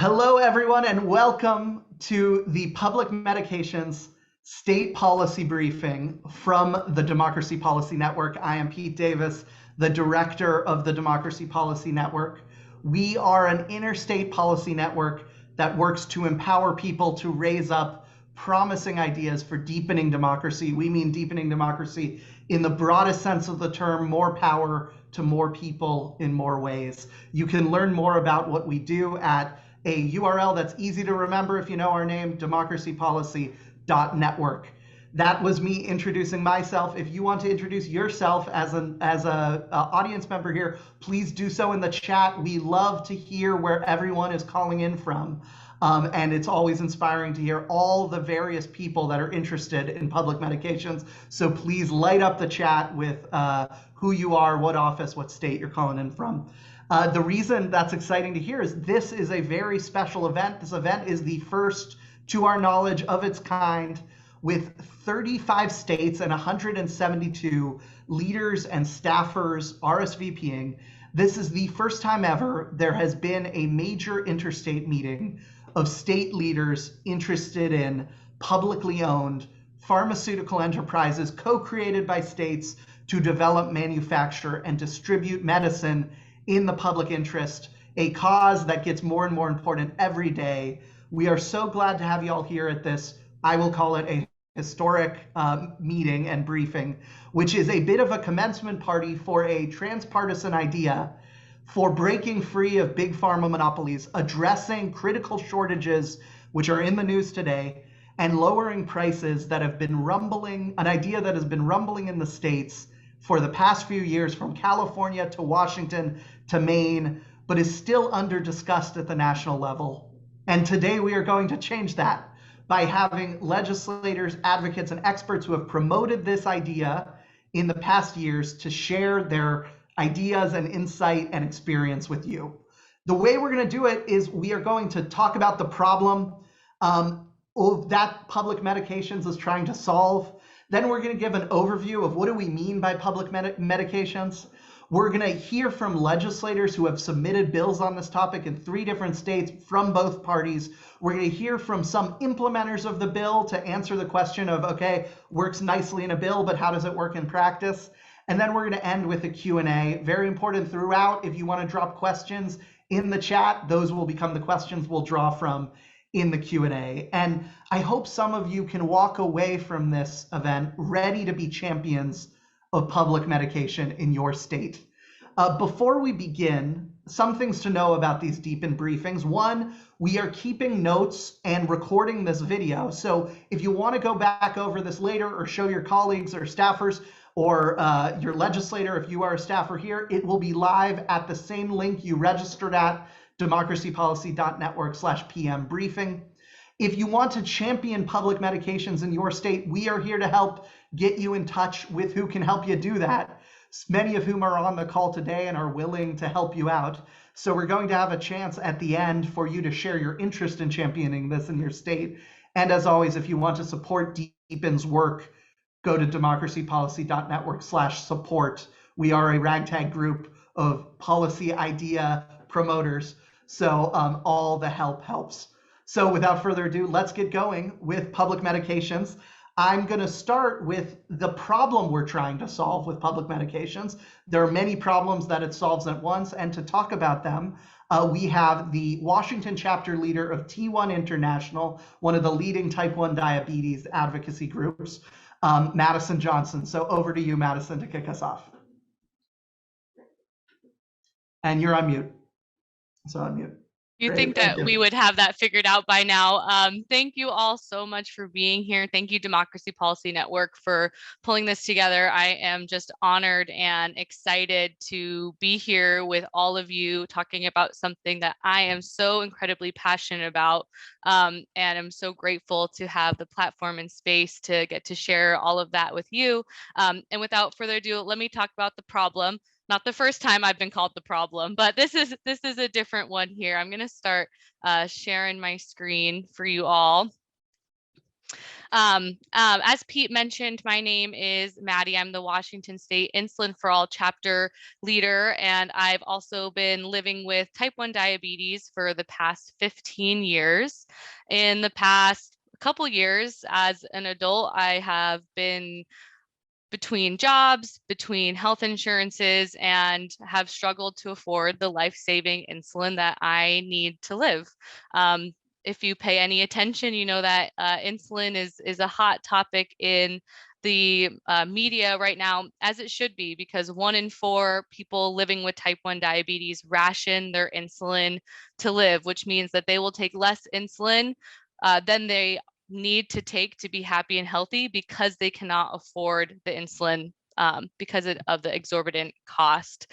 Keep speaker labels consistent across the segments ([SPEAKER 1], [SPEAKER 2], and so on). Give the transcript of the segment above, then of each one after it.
[SPEAKER 1] Hello, everyone, and welcome to the Public Medications State Policy Briefing from the Democracy Policy Network. I am Pete Davis, the director of the Democracy Policy Network. We are an interstate policy network that works to empower people to raise up promising ideas for deepening democracy. We mean deepening democracy in the broadest sense of the term, more power to more people in more ways. You can learn more about what we do at a URL that's easy to remember if you know our name, democracypolicy.network. That was me introducing myself. If you want to introduce yourself as a audience member here, please do so in the chat. We love to hear where everyone is calling in from. And it's always inspiring to hear all the various people that are interested in public medications. So please light up the chat with who you are, what office, what state you're calling in from. The reason that's exciting to hear is this is a very special event. This event is the first, to our knowledge, of its kind, with 35 states and 172 leaders and staffers RSVPing. This is the first time ever there has been a major interstate meeting of state leaders interested in publicly owned pharmaceutical enterprises co-created by states to develop, manufacture, and distribute medicine in the public interest, a cause that gets more and more important every day. We are so glad to have you all here at this, I will call it a historic meeting and briefing, which is a bit of a commencement party for a transpartisan idea for breaking free of big pharma monopolies, addressing critical shortages, which are in the news today, and lowering prices that have been rumbling, an idea that has been rumbling in the states for the past few years, from California to Washington to Maine, but is still under discussed at the national level. And today we are going to change that by having legislators, advocates, and experts who have promoted this idea in the past years to share their ideas and insight and experience with you. The way we're going to do it is we are going to talk about the problem that public medications is trying to solve. Then we're going to give an overview of what do we mean by public medications. We're going to hear from legislators who have submitted bills on this topic in 3 different states from both parties. We're going to hear from some implementers of the bill to answer the question of, okay, works nicely in a bill, but how does it work in practice? And then we're going to end with a Q&A. Very important throughout. If you want to drop questions in the chat, those will become the questions we'll draw from in the Q&A. And I hope some of you can walk away from this event ready to be champions of public medication in your state. Before we begin, some things to know about these deepened briefings. One, we are keeping notes and recording this video. So if you want to go back over this later or show your colleagues or staffers or your legislator, if you are a staffer here, it will be live at the same link you registered at, democracypolicy.network/PM briefing. If you want to champion public medications in your state, we are here to help get you in touch with who can help you do that, many of whom are on the call today and are willing to help you out. So we're going to have a chance at the end for you to share your interest in championing this in your state. And as always, if you want to support Deepen's work, go to democracypolicy.network/support. We are a ragtag group of policy idea promoters. So all the help helps. So without further ado, let's get going with public medications. I'm going to start with the problem we're trying to solve with public medications. There are many problems that it solves at once, and to talk about them, we have the Washington chapter leader of T1 International, one of the leading type 1 diabetes advocacy groups, Madi Johnson. So over to you, Madi, to kick us off. And you're on mute. So unmute.
[SPEAKER 2] You think that we would have that figured out by now. Thank you all so much for being here. Thank you, Democracy Policy Network, for pulling this together. I am just honored and excited to be here with all of you talking about something that I am so incredibly passionate about. And I'm so grateful to have the platform and space to get to share all of that with you. And without further ado, let me talk about the problem. Not the first time I've been called the problem, but this is a different one here. I'm going to start sharing my screen for you all. As Pete mentioned, my name is Maddie. I'm the Washington State Insulin for All chapter leader, and I've also been living with type 1 diabetes for the past 15 years. In the past couple years as an adult, I have been between jobs, between health insurances, and have struggled to afford the life-saving insulin that I need to live. If you pay any attention, you know that insulin is a hot topic in the media right now, as it should be, because 1 in 4 people living with type 1 diabetes ration their insulin to live, which means that they will take less insulin than they need to take to be happy and healthy because they cannot afford the insulin because of the exorbitant cost.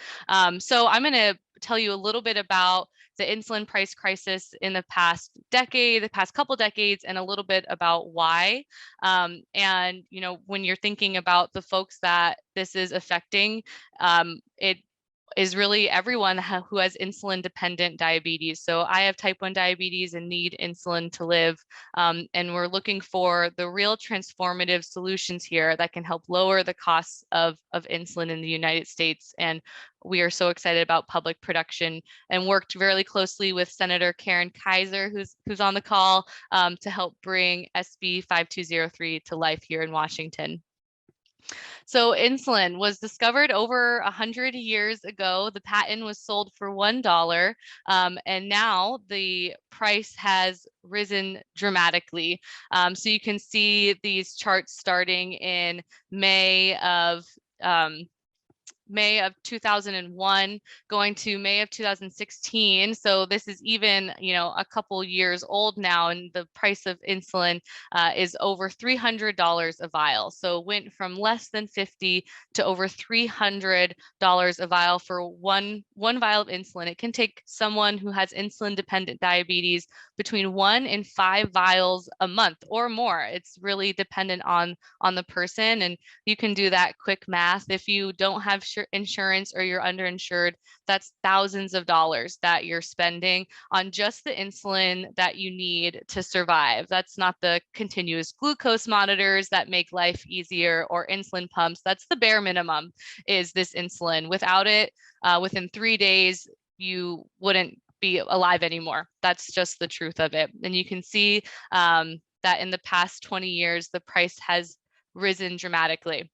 [SPEAKER 2] So I'm going to tell you a little bit about the insulin price crisis in the past decade, the past couple decades, and a little bit about why. And, you know, when you're thinking about the folks that this is affecting, it is really everyone who has insulin dependent diabetes. So I have type 1 diabetes and need insulin to live. And we're looking for the real transformative solutions here that can help lower the costs of insulin in the United States. And we are so excited about public production and worked very closely with Senator Karen Keiser, who's on the call, to help bring SB 5203 to life here in Washington. So insulin was discovered over 100 years ago. The patent was sold for $1, and now the price has risen dramatically. So you can see these charts starting in May of 2001 going to May of 2016. So this is even, you know, a couple years old now, and the price of insulin is over $300 a vial. So it went from less than 50 to over $300 a vial for one vial of insulin. It can take someone who has insulin dependent diabetes between 1 and 5 vials a month or more. It's really dependent on the person, and you can do that quick math. If you don't have insurance or you're underinsured, that's thousands of dollars that you're spending on just the insulin that you need to survive. That's not the continuous glucose monitors that make life easier or insulin pumps. That's the bare minimum, is this insulin. Without it, within 3 days, you wouldn't be alive anymore. That's just the truth of it. And you can see that in the past 20 years, the price has risen dramatically.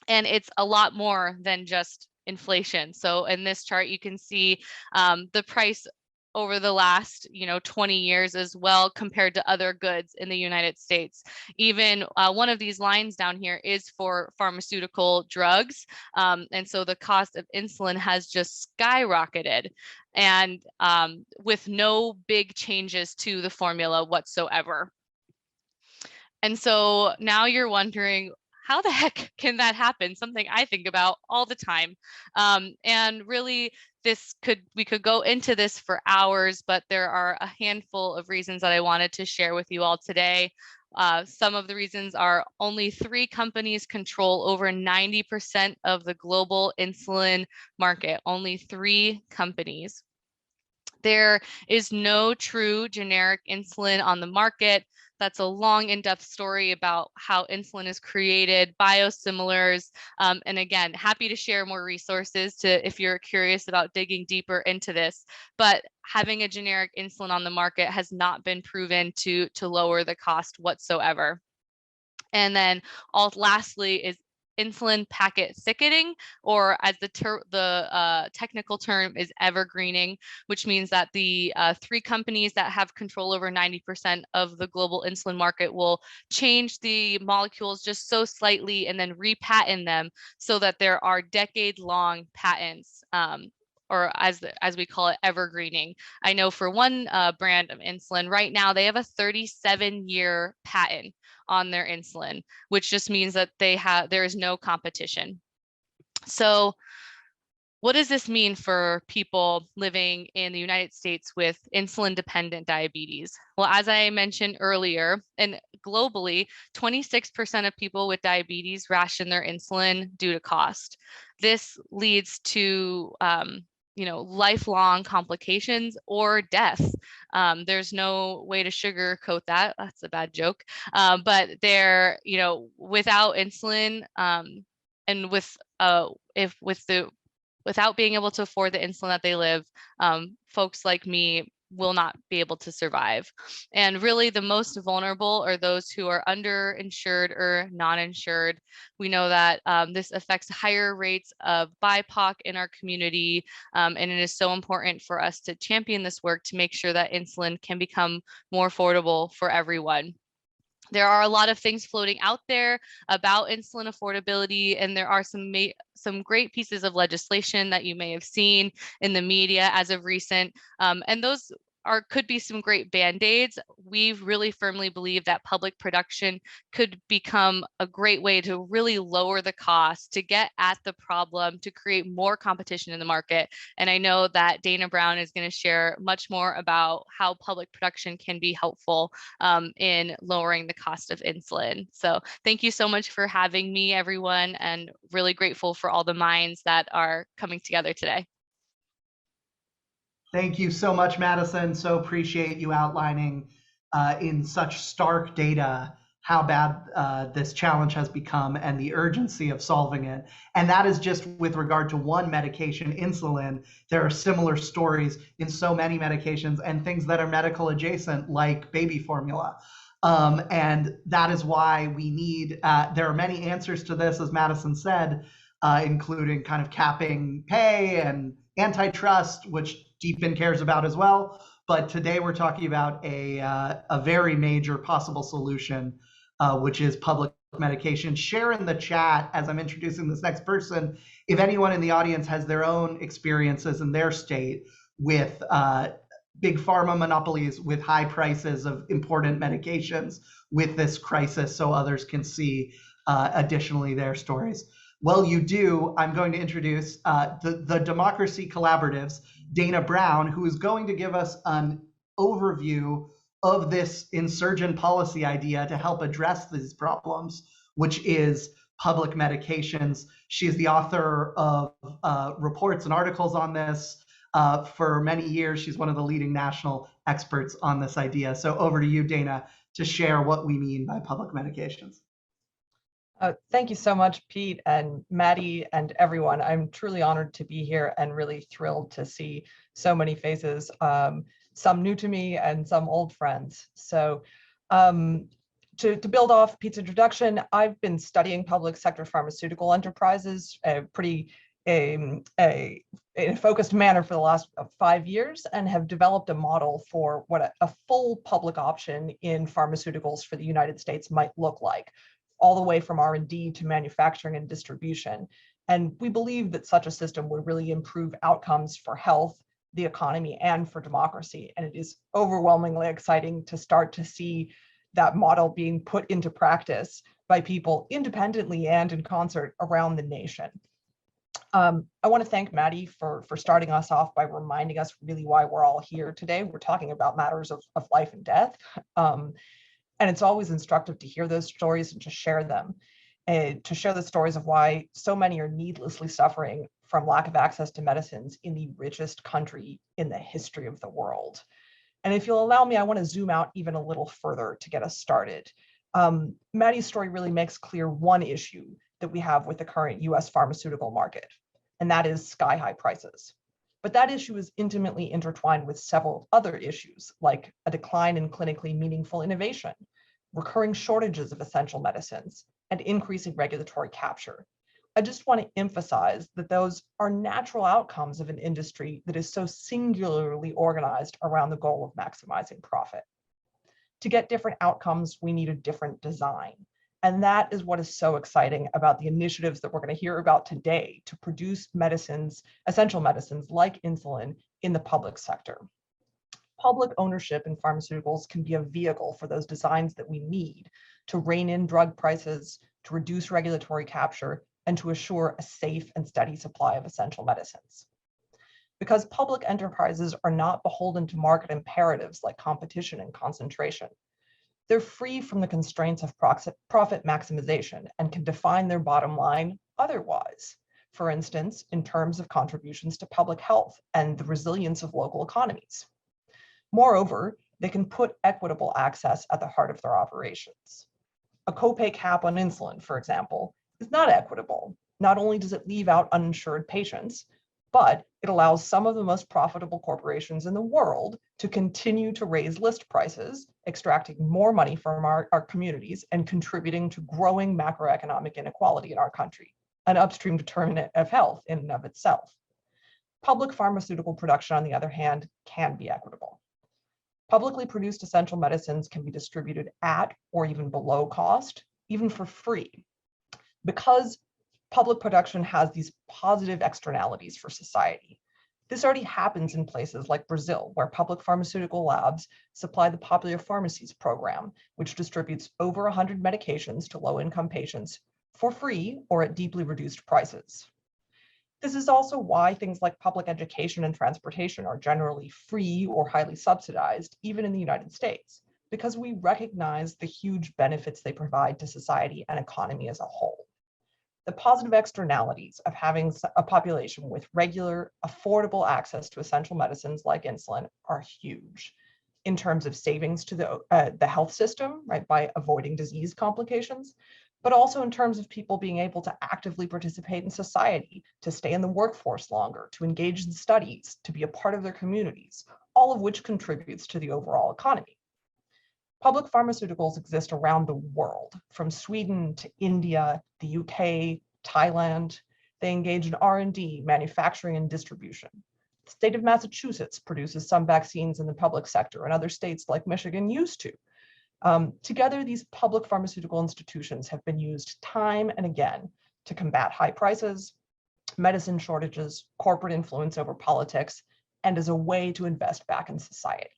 [SPEAKER 2] And it's a lot more than just inflation. So in this chart, you can see the price over the last 20 years as well compared to other goods in the United States. Even one of these lines down here is for pharmaceutical drugs. And so the cost of insulin has just skyrocketed, and with no big changes to the formula whatsoever. And so now you're wondering, how the heck can that happen? Something I think about all the time. And really, we could go into this for hours, but there are a handful of reasons that I wanted to share with you all today. Some of the reasons are only 3 companies control over 90% of the global insulin market, only 3 companies. There is no true generic insulin on the market. That's a long, in-depth story about how insulin is created, biosimilars, and again, happy to share more resources if you're curious about digging deeper into this. But having a generic insulin on the market has not been proven to lower the cost whatsoever. And then lastly is insulin packet thickening, or as the technical term is evergreening, which means that the 3 companies that have control over 90% of the global insulin market will change the molecules just so slightly and then repatent them so that there are decade-long patents, or as we call it, evergreening. I know for one brand of insulin right now, they have a 37-year patent on their insulin, which just means that there is no competition. So what does this mean for people living in the United States with insulin-dependent diabetes? Well, as I mentioned earlier, and globally, 26% of people with diabetes ration their insulin due to cost. This leads to lifelong complications or death. There's no way to sugarcoat that. That's a bad joke. But they're, without insulin, and without being able to afford the insulin that they live, folks like me will not be able to survive. And really the most vulnerable are those who are underinsured or non-insured. We know that this affects higher rates of BIPOC in our community, and it is so important for us to champion this work to make sure that insulin can become more affordable for everyone. There are a lot of things floating out there about insulin affordability, and there are some great pieces of legislation that you may have seen in the media as of recent, and those could be some great band-aids. We really firmly believe that public production could become a great way to really lower the cost, to get at the problem, to create more competition in the market. And I know that Dana Brown is going to share much more about how public production can be helpful in lowering the cost of insulin. So thank you so much for having me, everyone, and really grateful for all the minds that are coming together today.
[SPEAKER 1] Thank you so much, Madison. So appreciate you outlining in such stark data how bad this challenge has become and the urgency of solving it. And that is just with regard to one medication, insulin. There are similar stories in so many medications and things that are medical adjacent, like baby formula. And that is why we need, there are many answers to this, as Madison said, including kind of capping pay and antitrust, which Deepin cares about as well. But today we're talking about a very major possible solution, which is public medication. Share in the chat as I'm introducing this next person, if anyone in the audience has their own experiences in their state with big pharma monopolies, with high prices of important medications with this crisis, so others can see additionally their stories. Well, you do. I'm going to introduce the Democracy Collaborative's Dana Brown, who is going to give us an overview of this insurgent policy idea to help address these problems, which is public medications. She is the author of reports and articles on this for many years. She's one of the leading national experts on this idea. So over to you, Dana, to share what we mean by public medications.
[SPEAKER 3] Thank you so much, Pete and Maddie and everyone. I'm truly honored to be here and really thrilled to see so many faces, some new to me and some old friends. So to build off Pete's introduction, I've been studying public sector pharmaceutical enterprises in a focused manner for the last 5 years, and have developed a model for what a full public option in pharmaceuticals for the United States might look like, all the way from R&D to manufacturing and distribution. And we believe that such a system would really improve outcomes for health, the economy, and for democracy. And it is overwhelmingly exciting to start to see that model being put into practice by people independently and in concert around the nation. I want to thank Maddie for starting us off by reminding us really why we're all here today. We're talking about matters of life and death. And it's always instructive to hear those stories and to share them, and to share the stories of why so many are needlessly suffering from lack of access to medicines in the richest country in the history of the world. And if you'll allow me, I want to zoom out even a little further to get us started. Maddie's story really makes clear one issue that we have with the current US pharmaceutical market, and that is sky-high prices. But that issue is intimately intertwined with several other issues, like a decline in clinically meaningful innovation, recurring shortages of essential medicines, and increasing regulatory capture. I just want to emphasize that those are natural outcomes of an industry that is so singularly organized around the goal of maximizing profit. To get different outcomes, we need a different design. And that is what is so exciting about the initiatives that we're going to hear about today to produce medicines, essential medicines like insulin, in the public sector. Public ownership in pharmaceuticals can be a vehicle for those designs that we need to rein in drug prices, to reduce regulatory capture, and to assure a safe and steady supply of essential medicines. Because public enterprises are not beholden to market imperatives like competition and concentration, they're free from the constraints of profit maximization and can define their bottom line otherwise. for instance, in terms of contributions to public health and the resilience of local economies. Moreover, they can put equitable access at the heart of their operations. A copay cap on insulin, for example, is not equitable. Not only does it leave out uninsured patients, but it allows some of the most profitable corporations in the world to continue to raise list prices, extracting more money from our communities and contributing to growing macroeconomic inequality in our country, an upstream determinant of health in and of itself. Public pharmaceutical production, on the other hand, can be equitable. Publicly produced essential medicines can be distributed at or even below cost, even for free, because public production has these positive externalities for society. This already happens in places like Brazil, where public pharmaceutical labs supply the Popular Pharmacies program, which distributes over 100 medications to low-income patients for free or at deeply reduced prices. This is also why things like public education and transportation are generally free or highly subsidized, even in the United States, because we recognize the huge benefits they provide to society and economy as a whole. The positive externalities of having a population with regular, affordable access to essential medicines like insulin are huge in terms of savings to the health system, right, by avoiding disease complications, but also in terms of people being able to actively participate in society, to stay in the workforce longer, to engage in studies, to be a part of their communities, all of which contributes to the overall economy. Public pharmaceuticals exist around the world, from Sweden to India, the UK, Thailand. They engage in R&D, manufacturing, and distribution. The state of Massachusetts produces some vaccines in the public sector, and other states like Michigan used to. Together, these public pharmaceutical institutions have been used time and again to combat high prices, medicine shortages, corporate influence over politics, and as a way to invest back in society.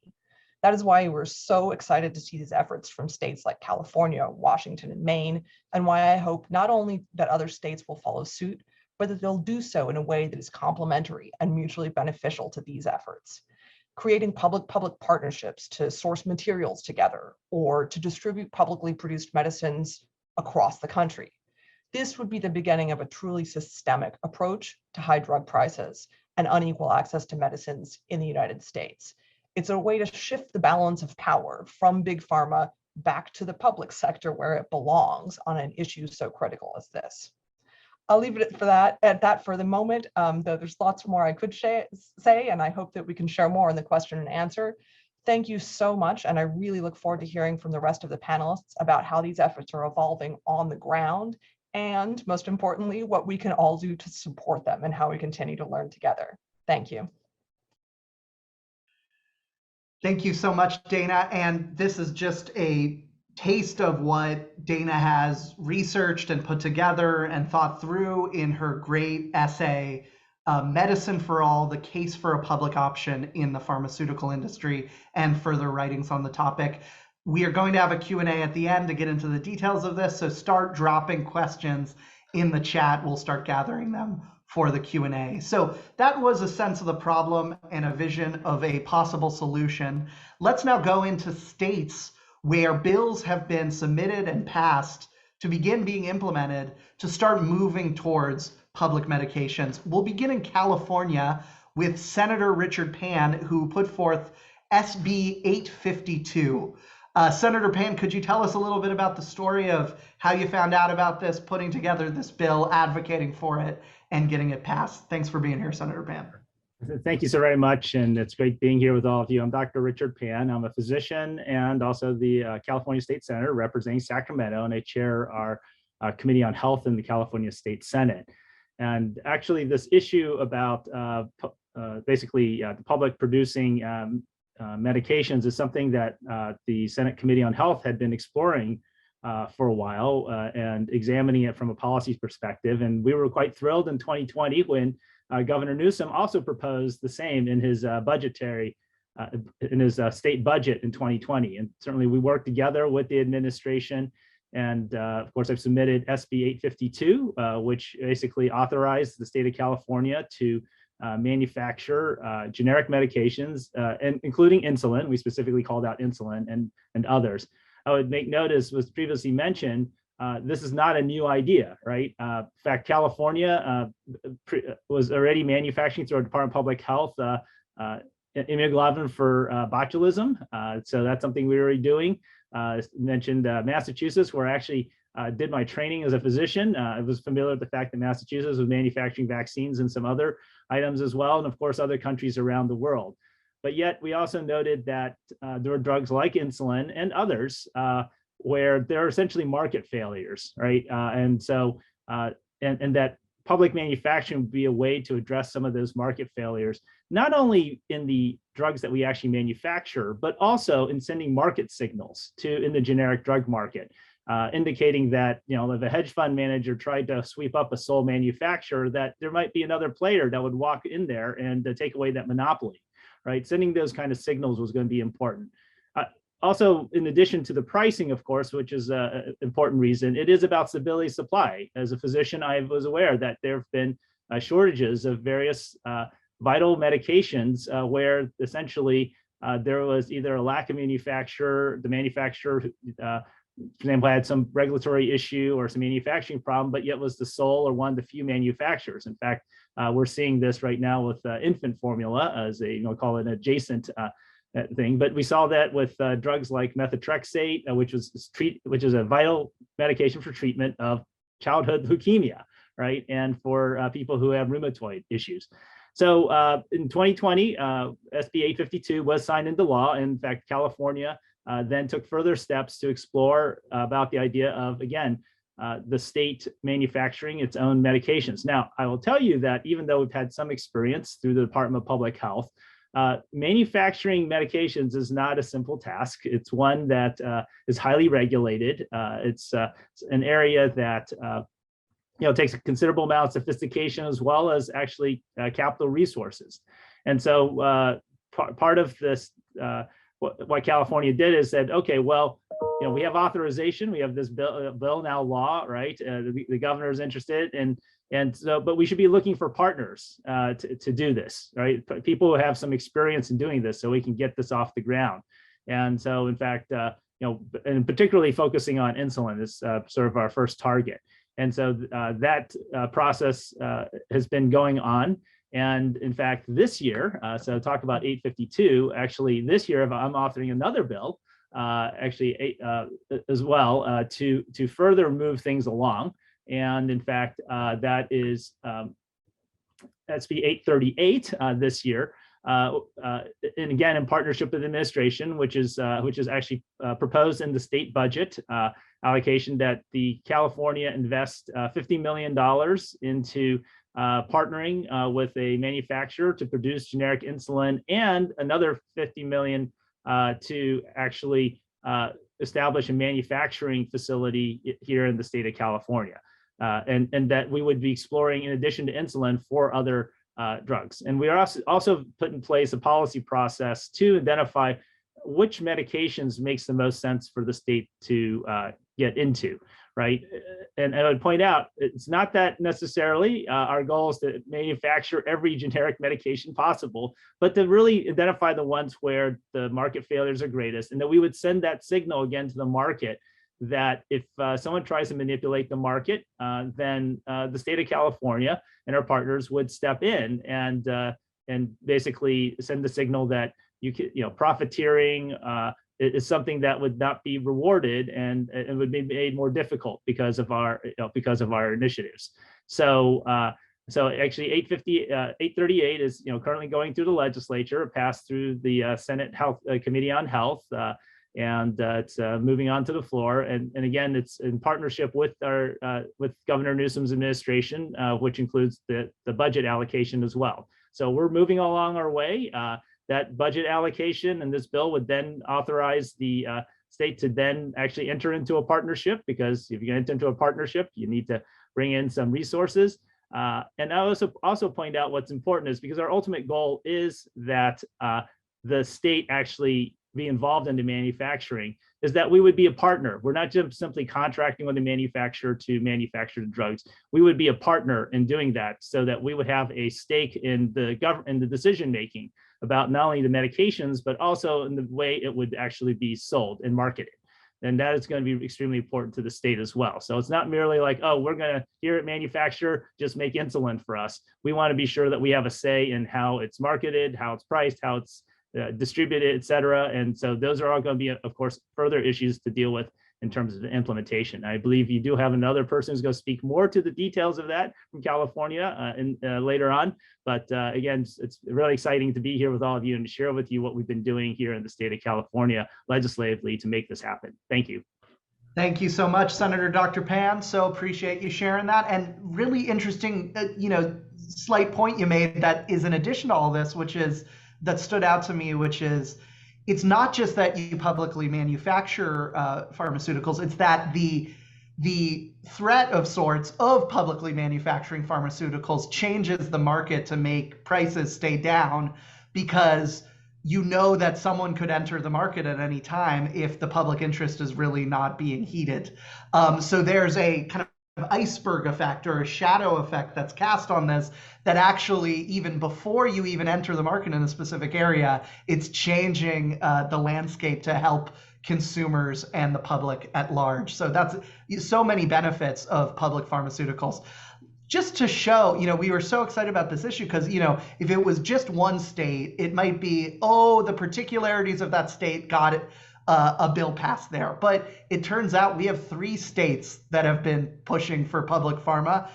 [SPEAKER 3] That is why we're so excited to see these efforts from states like California, Washington, and Maine, and why I hope not only that other states will follow suit, but that they'll do so in a way that is complementary and mutually beneficial to these efforts. Creating public-public partnerships to source materials together or to distribute publicly produced medicines across the country. This would be the beginning of a truly systemic approach to high drug prices and unequal access to medicines in the United States. It's a way to shift the balance of power from big pharma back to the public sector where it belongs on an issue so critical as this. I'll leave it at that for the moment, though there's lots more I could say, and I hope that we can share more in the question and answer. Thank you so much, and I really look forward to hearing from the rest of the panelists about how these efforts are evolving on the ground, and most importantly, what we can all do to support them and how we continue to learn together. Thank you.
[SPEAKER 1] Thank you so much, Dana. And this is just a taste of what Dana has researched and put together and thought through in her great essay, Medicine for All, the Case for a Public Option in the Pharmaceutical Industry, and further writings on the topic. We are going to have a Q&A at the end to get into the details of this, so start dropping questions in the chat. We'll start gathering them for the Q&A. So that was a sense of the problem and a vision of a possible solution. Let's now go into states where bills have been submitted and passed to begin being implemented to start moving towards public medications. We'll begin in California with Senator Richard Pan, who put forth SB 852. Senator Pan, could you tell us a little bit about the story of how you found out about this, putting together this bill, advocating for it, and getting it passed? Thanks for being here, Senator Pan.
[SPEAKER 4] Thank you so very much, and it's great being here with all of you. I'm Dr. Richard Pan. I'm a physician and also the California State Senator representing Sacramento, and I chair our Committee on Health in the California State Senate. And actually, this issue about basically the public producing medications is something that the Senate Committee on Health had been exploring for a while and examining it from a policy perspective. And we were quite thrilled in 2020 when Governor Newsom also proposed the same in his state budget in 2020. And certainly we worked together with the administration. And of course, I've submitted SB 852, which basically authorized the state of California to manufacture generic medications, and including insulin. We specifically called out insulin and others. I would make note, as was previously mentioned, this is not a new idea, right? In fact, California was already manufacturing through our Department of Public Health immunoglobulin for botulism. So that's something we were already doing. Mentioned Massachusetts, where I actually did my training as a physician. I was familiar with the fact that Massachusetts was manufacturing vaccines and some other items as well, and of course, other countries around the world. But yet we also noted that there were drugs like insulin and others where there are essentially market failures, right? And so, and that public manufacturing would be a way to address some of those market failures, not only in the drugs that we actually manufacture, but also in sending market signals in the generic drug market, indicating that, if a hedge fund manager tried to sweep up a sole manufacturer, that there might be another player that would walk in there and take away that monopoly, right? Sending those kind of signals was going to be important. Also, in addition to the pricing, of course, which is an important reason, it is about stability of supply. As a physician, I was aware that there have been shortages of various vital medications where essentially there was either a lack of manufacturer, the manufacturer, for example, had some regulatory issue or some manufacturing problem, but yet was the sole or one of the few manufacturers. In fact, we're seeing this right now with infant formula as call it an adjacent thing, but we saw that with drugs like methotrexate, which is a vital medication for treatment of childhood leukemia, right? And for people who have rheumatoid issues. So in 2020, SB 852 was signed into law. In fact, California then took further steps to explore about the idea of, again, the state manufacturing its own medications. Now, I will tell you that even though we've had some experience through the Department of Public Health, manufacturing medications is not a simple task. It's one that is highly regulated. It's an area that takes a considerable amount of sophistication as well as actually capital resources. And so part of this, what California did is said, okay, well, we have authorization, we have this bill now law, right? The governor is interested, and so, but we should be looking for partners to do this, right? People who have some experience in doing this, so we can get this off the ground. And so, in fact, and particularly focusing on insulin is sort of our first target. And so that process has been going on. And in fact, this year, so talk about 852, actually this year, I'm authoring another bill, as well, to further move things along. And in fact, that is SB 838 this year. And again, in partnership with the administration, which is actually proposed in the state budget allocation, that the California invest $50 million into partnering with a manufacturer to produce generic insulin, and another $50 million to actually establish a manufacturing facility here in the state of California. And that we would be exploring, in addition to insulin, for other drugs. And we are also put in place a policy process to identify which medications makes the most sense for the state to get into, right? And I would point out, it's not that necessarily our goal is to manufacture every generic medication possible, but to really identify the ones where the market failures are greatest, and that we would send that signal again to the market that if someone tries to manipulate the market, then the state of California and our partners would step in and basically send the signal that profiteering is something that would not be rewarded, and it would be made more difficult because of our initiatives. So actually 838 is currently going through the legislature. It passed through the Senate Health Committee on Health. And it's moving on to the floor, and again, it's in partnership with with Governor Newsom's administration, which includes the budget allocation as well. So we're moving along our way. That budget allocation and this bill would then authorize the state to then actually enter into a partnership, because if you're going to enter into a partnership, you need to bring in some resources. And I also point out what's important is, because our ultimate goal is that the state actually be involved in the manufacturing, is that we would be a partner. We're not just simply contracting with the manufacturer to manufacture the drugs. We would be a partner in doing that, so that we would have a stake in the decision making about not only the medications, but also in the way it would actually be sold and marketed. then that is going to be extremely important to the state as well. So it's not merely like, oh, we're going to, here at manufacturer, just make insulin for us. We want to be sure that we have a say in how it's marketed, how it's priced, how it's distributed, et cetera. And so those are all going to be, of course, further issues to deal with in terms of the implementation. I believe you do have another person who's going to speak more to the details of that from California later on. But again, it's really exciting to be here with all of you and to share with you what we've been doing here in the state of California legislatively to make this happen. Thank you.
[SPEAKER 1] Thank you so much, Senator Dr. Pan. So appreciate you sharing that. And really interesting, slight point you made that is in addition to all this, that stood out to me, which is, it's not just that you publicly manufacture pharmaceuticals, it's that the threat of sorts of publicly manufacturing pharmaceuticals changes the market to make prices stay down, because you know that someone could enter the market at any time if the public interest is really not being heeded. So there's a kind of iceberg effect or a shadow effect that's cast on this, that actually even before you even enter the market in a specific area, it's changing the landscape to help consumers and the public at large. So that's so many benefits of public pharmaceuticals. Just to show, we were so excited about this issue because, if it was just one state, it might be, oh, the particularities of that state got it. A bill passed there. But it turns out we have 3 states that have been pushing for public pharma,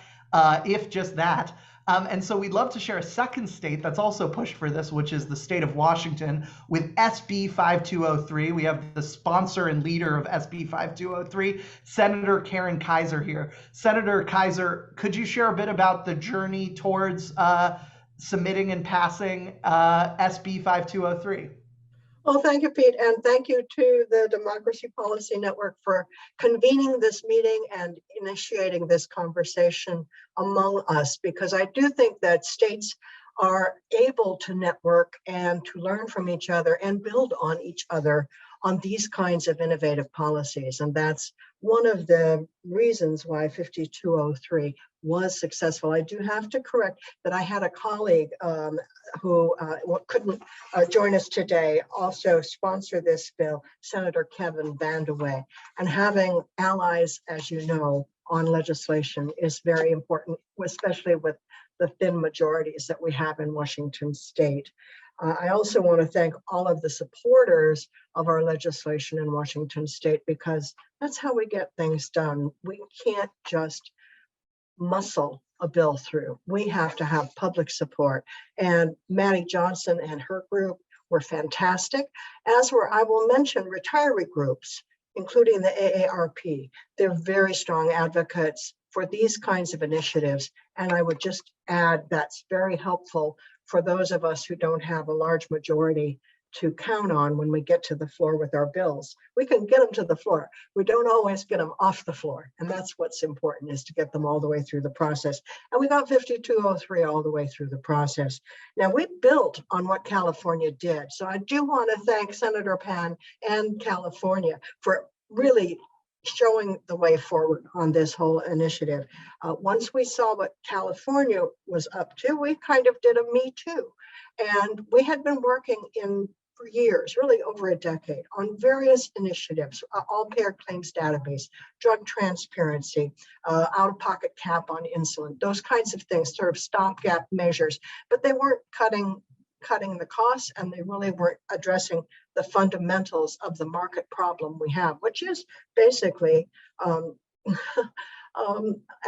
[SPEAKER 1] if just that. And so we'd love to share a second state that's also pushed for this, which is the state of Washington with SB 5203. We have the sponsor and leader of SB 5203, Senator Karen Keiser here. Senator Keiser, could you share a bit about the journey towards submitting and passing SB 5203?
[SPEAKER 5] Well, thank you, Pete, and thank you to the Democracy Policy Network for convening this meeting and initiating this conversation among us, because I do think that states are able to network and to learn from each other and build on each other on these kinds of innovative policies. And that's one of the reasons why 5203 was successful. I do have to correct that I had a colleague who couldn't join us today also sponsor this bill, Senator Kevin Vandeweghe. And having allies, as you know, on legislation is very important, especially with the thin majorities that we have in Washington state. I also want to thank all of the supporters of our legislation in Washington state, because that's how we get things done. We can't just muscle a bill through. We have to have public support. And Madi Johnson and her group were fantastic, as were, I will mention, retiree groups, including the AARP. They're very strong advocates for these kinds of initiatives. And I would just add that's very helpful for those of us who don't have a large majority to count on when we get to the floor with our bills. We can get them to the floor. We don't always get them off the floor. And that's what's important, is to get them all the way through the process. And we got 5203 all the way through the process. Now, we built on what California did. So I do want to thank Senator Pan and California for really showing the way forward on this whole initiative. Once we saw what California was up to, we kind of did a Me Too. And we had been working for years, really over a decade, on various initiatives, all-payer claims database, drug transparency, out-of-pocket cap on insulin, those kinds of things, sort of stopgap measures, but they weren't cutting the costs, and they really weren't addressing the fundamentals of the market problem we have, which is basically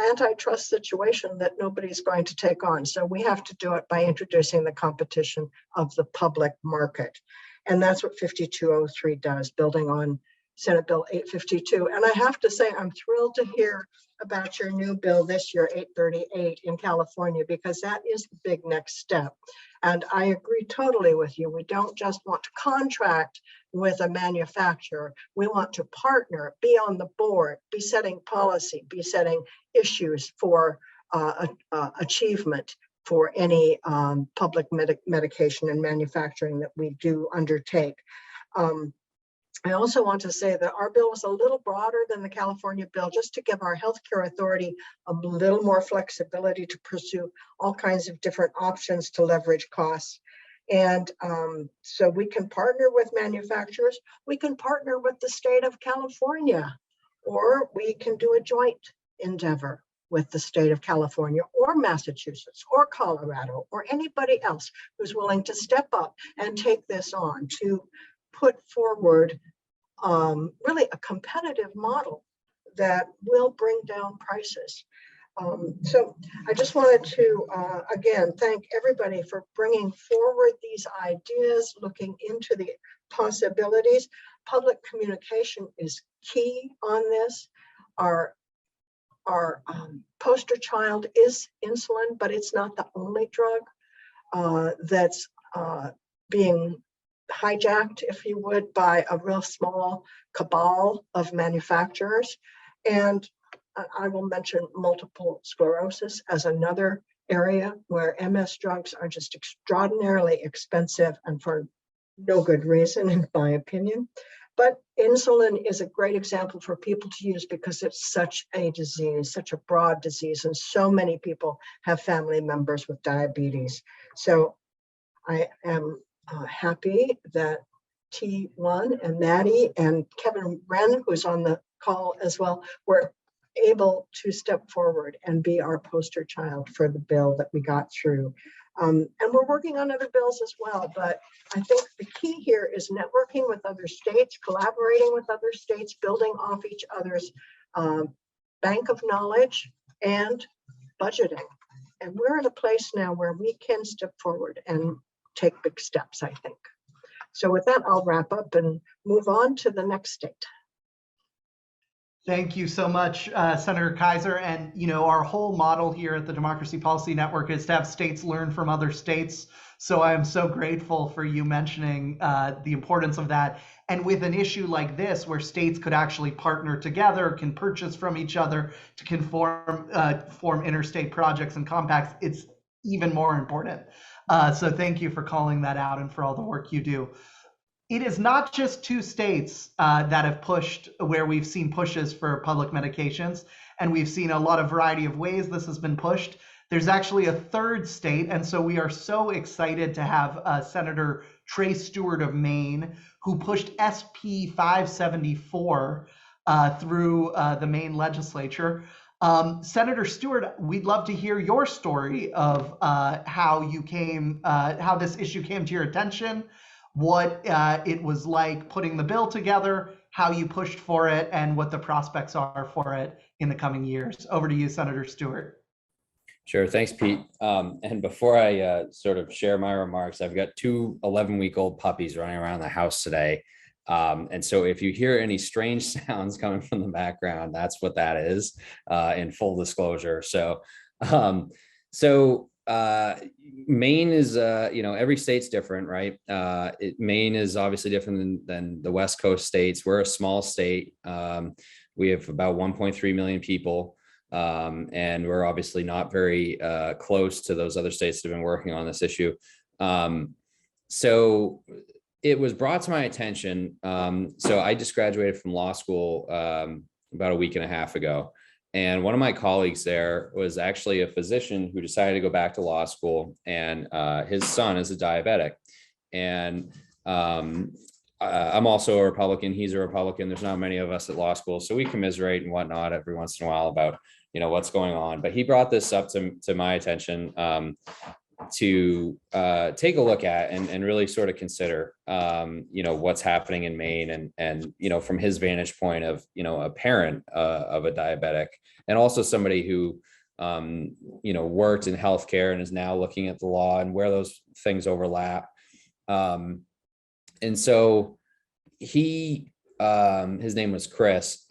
[SPEAKER 5] antitrust situation that nobody's going to take on. So we have to do it by introducing the competition of the public market. And that's what 5203 does, building on Senate Bill 852. And I have to say, I'm thrilled to hear about your new bill this year, 838 in California, because that is the big next step. And I agree totally with you. We don't just want to contract with a manufacturer. We want to partner, be on the board, be setting policy, be setting issues for achievement for any public medication and manufacturing that we do undertake. I also want to say that our bill was a little broader than the California bill, just to give our healthcare authority a little more flexibility to pursue all kinds of different options to leverage costs. And so we can partner with manufacturers, we can partner with the state of California, or we can do a joint endeavor with the state of California or Massachusetts or Colorado or anybody else who's willing to step up and take this on to put forward really a competitive model that will bring down prices. So I just wanted to, again, thank everybody for bringing forward these ideas, looking into the possibilities. Public communication is key on this. Our poster child is insulin, but it's not the only drug that's being hijacked, if you would, by a real small cabal of manufacturers. And I will mention multiple sclerosis as another area where MS drugs are just extraordinarily expensive and for no good reason, in my opinion. But insulin is a great example for people to use because it's such a disease, such a broad disease, and so many people have family members with diabetes. So I am happy that T1 and Maddie and Kevin Wren, who's on the call as well, were able to step forward and be our poster child for the bill that we got through. And we're working on other bills as well, but I think the key here is networking with other states, collaborating with other states, building off each other's bank of knowledge and budgeting. And we're in a place now where we can step forward and take big steps, I think. So with that, I'll wrap up and move on to the next state.
[SPEAKER 1] Thank you so much, Senator Keiser. And, you know, our whole model here at the Democracy Policy Network is to have states learn from other states. So I am so grateful for you mentioning the importance of that. And with an issue like this, where states could actually partner together, can purchase from each other, to form interstate projects and compacts, it's even more important. So thank you for calling that out and for all the work you do. It is not just two states that have pushed, where we've seen pushes for public medications, and we've seen a lot of variety of ways this has been pushed. There's actually a third state, and so we are so excited to have Senator Trey Stewart of Maine, who pushed SB 574 through the Maine legislature. Senator Stewart, we'd love to hear your story of how this issue came to your attention, what it was like putting the bill together, how you pushed for it, and what the prospects are for it in the coming years. Over to you, Senator Stewart.
[SPEAKER 6] Sure. Thanks, Pete. And before I sort of share my remarks, I've got two 11-week-old puppies running around the house today. And so if you hear any strange sounds coming from the background, that's what that is, in full disclosure. So, Maine is, every state's different, right? Maine is obviously different than the West Coast states. We're a small state. We have about 1.3 million people. And we're obviously not very close to those other states that have been working on this issue. So it was brought to my attention. So I just graduated from law school about a week and a half ago. And one of my colleagues there was actually a physician who decided to go back to law school, and his son is a diabetic. And I'm also a Republican. He's a Republican. There's not many of us at law school, so we commiserate and whatnot every once in a while about, what's going on. But he brought this up to my attention to take a look at and really sort of consider, what's happening in Maine, and from his vantage point of, a parent of a diabetic, and also somebody who, worked in healthcare and is now looking at the law and where those things overlap. And so he, his name was Chris,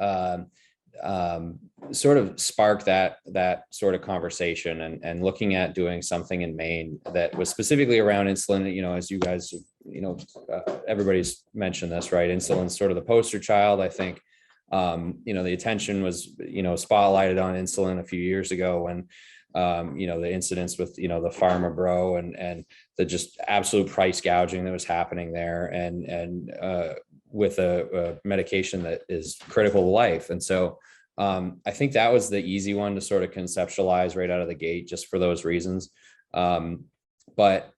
[SPEAKER 6] sort of sparked that sort of conversation, and looking at doing something in Maine that was specifically around insulin. As you guys, everybody's mentioned this, right? Insulin's sort of the poster child. I think, the attention was, spotlighted on insulin a few years ago when, the incidents with, the pharma bro and the just absolute price gouging that was happening there, and with a medication that is critical to life. And so I think that was the easy one to sort of conceptualize right out of the gate, just for those reasons. But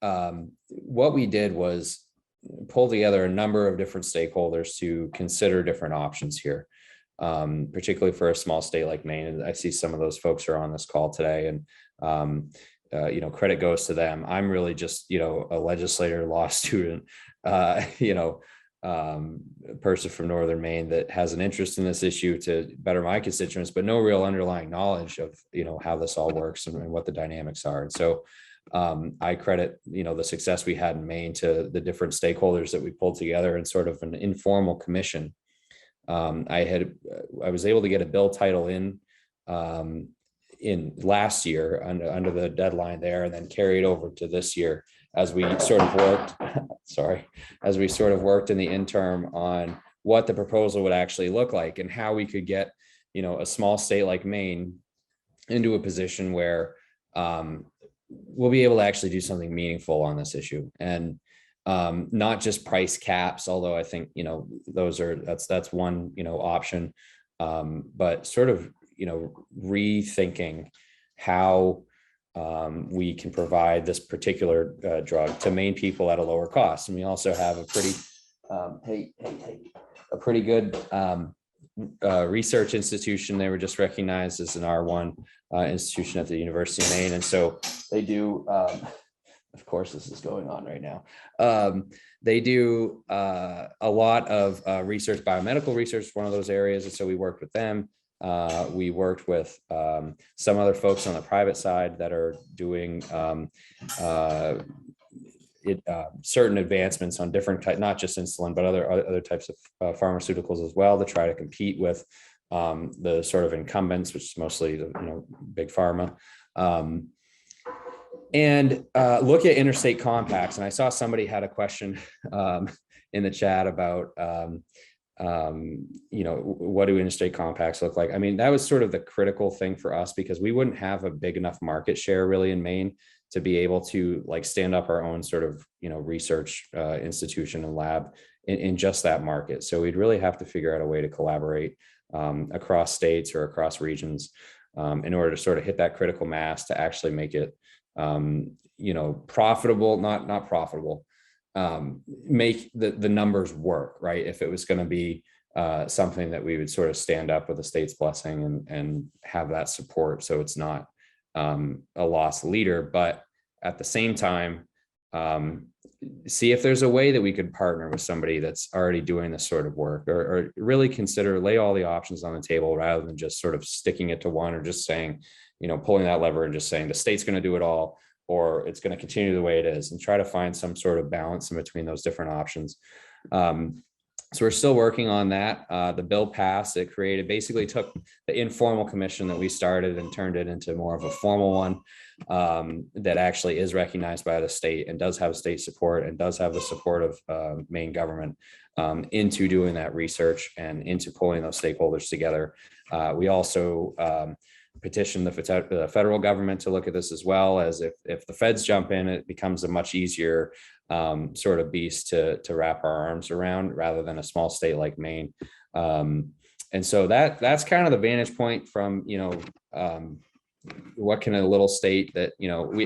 [SPEAKER 6] what we did was pull together a number of different stakeholders to consider different options here, particularly for a small state like Maine. And I see some of those folks are on this call today, and credit goes to them. I'm really just, a legislator, law student, a person from Northern Maine that has an interest in this issue to better my constituents, but no real underlying knowledge of, how this all works and what the dynamics are. And so I credit, the success we had in Maine to the different stakeholders that we pulled together in sort of an informal commission. I was able to get a bill title in last year under the deadline there, and then carry it over to this year as we sort of worked in the interim on what the proposal would actually look like and how we could get, a small state like Maine into a position where we'll be able to actually do something meaningful on this issue, and not just price caps, although I think, that's one, option, but sort of, rethinking how we can provide this particular drug to Maine people at a lower cost. And we also have a pretty good research institution. They were just recognized as an R1 institution at the University of Maine. And so they do, of course, this is going on right now. They do a lot of research, biomedical research, one of those areas. And so we worked with them. We worked with some other folks on the private side that are doing certain advancements on different types, not just insulin, but other types of pharmaceuticals as well, to try to compete with the sort of incumbents, which is mostly the Big Pharma, and look at interstate compacts. And I saw somebody had a question in the chat about what do interstate compacts look like? I mean, that was sort of the critical thing for us, because we wouldn't have a big enough market share really in Maine to be able to stand up our own sort of, research institution and lab in just that market. So we'd really have to figure out a way to collaborate across states or across regions in order to sort of hit that critical mass to actually make it, profitable, not profitable, make the numbers work, right? If it was going to be something that we would sort of stand up with the state's blessing and have that support, so it's not a loss leader, but at the same time, see if there's a way that we could partner with somebody that's already doing this sort of work, or really lay all the options on the table rather than just sort of sticking it to one, or just saying, pulling that lever and just saying the state's going to do it all, or it's going to continue the way it is, and try to find some sort of balance in between those different options. So we're still working on that. The bill passed. It basically took the informal commission that we started and turned it into more of a formal one that actually is recognized by the state and does have state support and does have the support of Maine government into doing that research and into pulling those stakeholders together. We also petition the federal government to look at this as well, as if the feds jump in, it becomes a much easier sort of beast to wrap our arms around, rather than a small state like Maine. And so that's kind of the vantage point from, what can a little state that,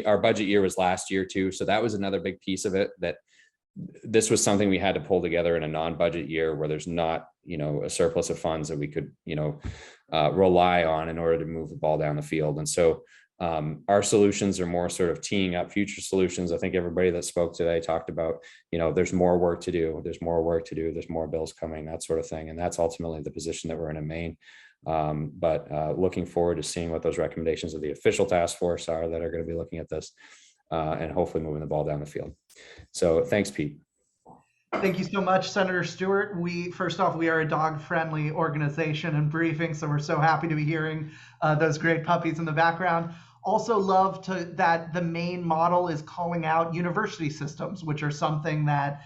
[SPEAKER 6] our budget year was last year too. So that was another big piece of it, that this was something we had to pull together in a non-budget year where there's not, a surplus of funds that we could, rely on in order to move the ball down the field. And so our solutions are more sort of teeing up future solutions. I think everybody that spoke today talked about, there's more work to do. There's more work to do. There's more bills coming, that sort of thing. And that's ultimately the position that we're in Maine. But looking forward to seeing what those recommendations of the official task force are that are going to be looking at this and hopefully moving the ball down the field. So thanks, Pete.
[SPEAKER 1] Thank you so much, Senator Stewart. First off, we are a dog-friendly organization and briefing, so we're so happy to be hearing those great puppies in the background. Also love that the Maine model is calling out university systems, which are something that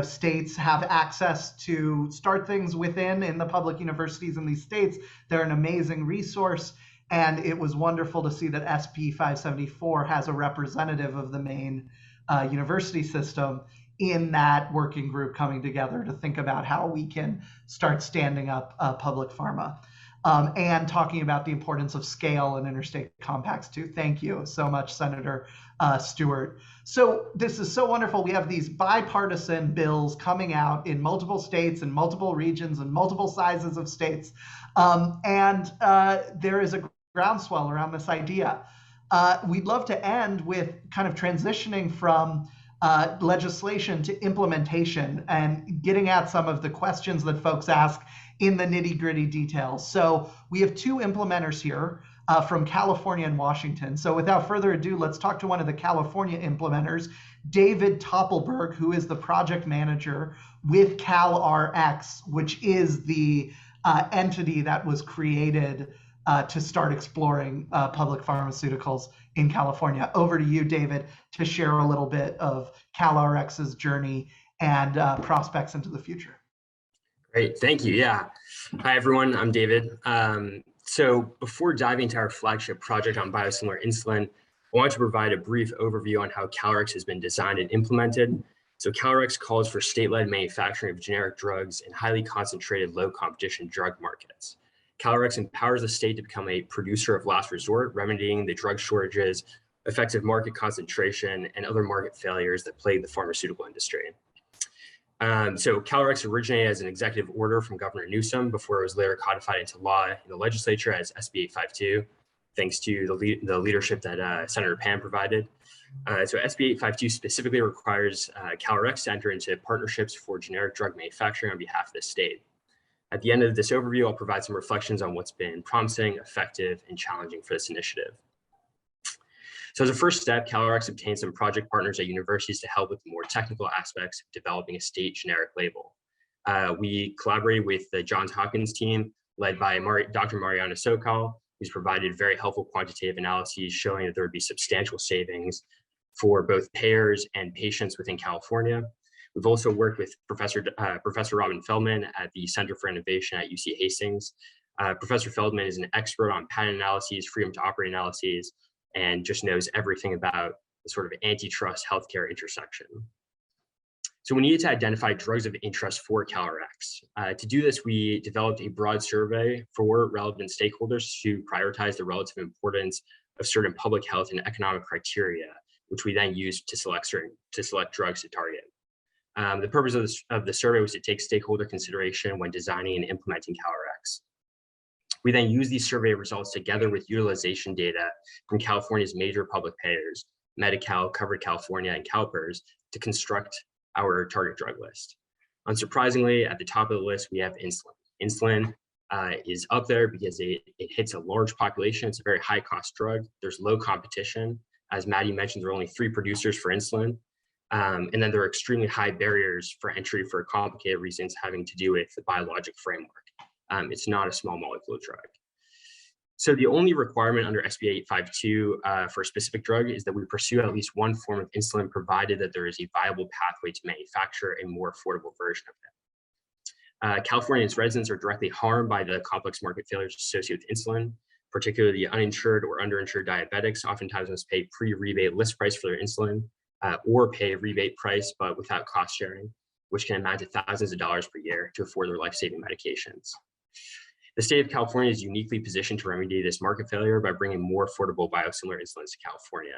[SPEAKER 1] states have access to start things within in the public universities in these states. They're an amazing resource, and it was wonderful to see that SB 574 has a representative of the Maine university system in that working group coming together to think about how we can start standing up public pharma. and talking about the importance of scale and interstate compacts too. Thank you so much, Senator Stewart. So this is so wonderful. We have these bipartisan bills coming out in multiple states and multiple regions and multiple sizes of states. And there is a groundswell around this idea. We'd love to end with kind of transitioning from legislation to implementation and getting at some of the questions that folks ask in the nitty-gritty details. So we have two implementers here from California and Washington. So without further ado, let's talk to one of the California implementers, David Toppelberg, who is the project manager with CalRx, which is the entity that was created to start exploring public pharmaceuticals in California. Over to you, David, to share a little bit of CalRx's journey and prospects into the future.
[SPEAKER 7] Great, thank you. Yeah. Hi, everyone. I'm David. So before diving into our flagship project on biosimilar insulin, I want to provide a brief overview on how CalRx has been designed and implemented. So CalRx calls for state-led manufacturing of generic drugs in highly concentrated, low competition drug markets. CalRx empowers the state to become a producer of last resort, remedying the drug shortages, effective market concentration, and other market failures that plague the pharmaceutical industry. So CalRx originated as an executive order from Governor Newsom before it was later codified into law in the legislature as SB 852, thanks to the leadership that Senator Pan provided. So SB 852 specifically requires CalRx to enter into partnerships for generic drug manufacturing on behalf of the state. At the end of this overview, I'll provide some reflections on what's been promising, effective, and challenging for this initiative. So as a first step, CalRx obtained some project partners at universities to help with the more technical aspects of developing a state generic label. We collaborated with the Johns Hopkins team led by Dr. Mariana Sokal, who's provided very helpful quantitative analyses showing that there would be substantial savings for both payers and patients within California. We've also worked with Professor Robin Feldman at the Center for Innovation at UC Hastings. Professor Feldman is an expert on patent analyses, freedom to operate analyses, and just knows everything about the sort of antitrust healthcare intersection. So we needed to identify drugs of interest for CalRx. To do this, we developed a broad survey for relevant stakeholders to prioritize the relative importance of certain public health and economic criteria, which we then used to select drugs to target. The purpose of the survey was to take stakeholder consideration when designing and implementing CalRx. We then used these survey results together with utilization data from California's major public payers, Medi-Cal, Covered California, and CalPERS, to construct our target drug list. Unsurprisingly, at the top of the list, we have insulin. Insulin is up there because it hits a large population. It's a very high cost drug. There's low competition. As Madi mentioned, there are only 3 producers for insulin. And then there are extremely high barriers for entry for complicated reasons having to do with the biologic framework. It's not a small molecule drug. So the only requirement under SB 852 for a specific drug is that we pursue at least one form of insulin, provided that there is a viable pathway to manufacture a more affordable version of it. California and its residents are directly harmed by the complex market failures associated with insulin, particularly uninsured or underinsured diabetics oftentimes must pay pre-rebate list price for their insulin, or pay a rebate price, but without cost sharing, which can amount to thousands of dollars per year to afford their life-saving medications. The state of California is uniquely positioned to remedy this market failure by bringing more affordable biosimilar insulins to California.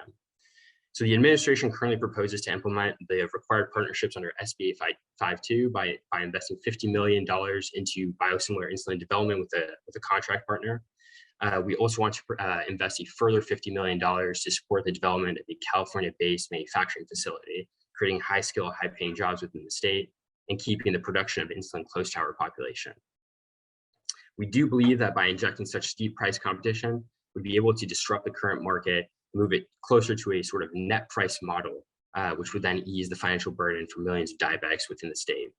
[SPEAKER 7] So the administration currently proposes to implement the required partnerships under SB 852 by investing $50 million into biosimilar insulin development with a contract partner. We also want to invest a further $50 million to support the development of a California-based manufacturing facility, creating high-skill, high-paying jobs within the state and keeping the production of insulin close to our population. We do believe that by injecting such steep price competition, we'd be able to disrupt the current market, move it closer to a sort of net price model, which would then ease the financial burden for millions of diabetics within the state.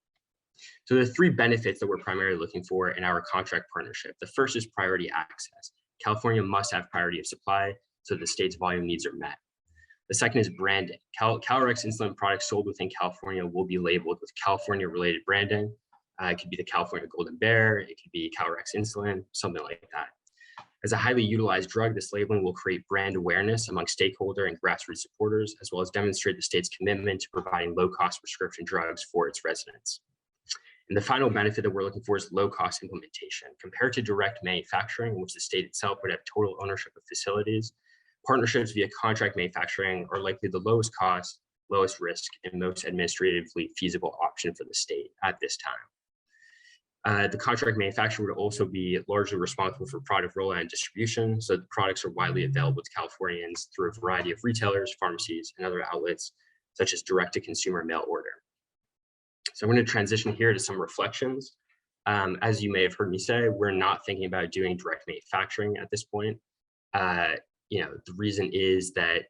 [SPEAKER 7] So there are 3 benefits that we're primarily looking for in our contract partnership. The first is priority access. California must have priority of supply so the state's volume needs are met. The second is branding. CalRx insulin products sold within California will be labeled with California-related branding. It could be the California Golden Bear, it could be CalRx insulin, something like that. As a highly utilized drug, this labeling will create brand awareness among stakeholder and grassroots supporters, as well as demonstrate the state's commitment to providing low-cost prescription drugs for its residents. And the final benefit that we're looking for is low cost implementation. Compared to direct manufacturing, which the state itself would have total ownership of facilities, partnerships via contract manufacturing are likely the lowest cost, lowest risk, and most administratively feasible option for the state at this time. The contract manufacturer would also be largely responsible for product rollout and distribution, so the products are widely available to Californians through a variety of retailers, pharmacies, and other outlets, such as direct-to-consumer mail order. So I'm going to transition here to some reflections. As you may have heard me say, we're not thinking about doing direct manufacturing at this point. The reason is that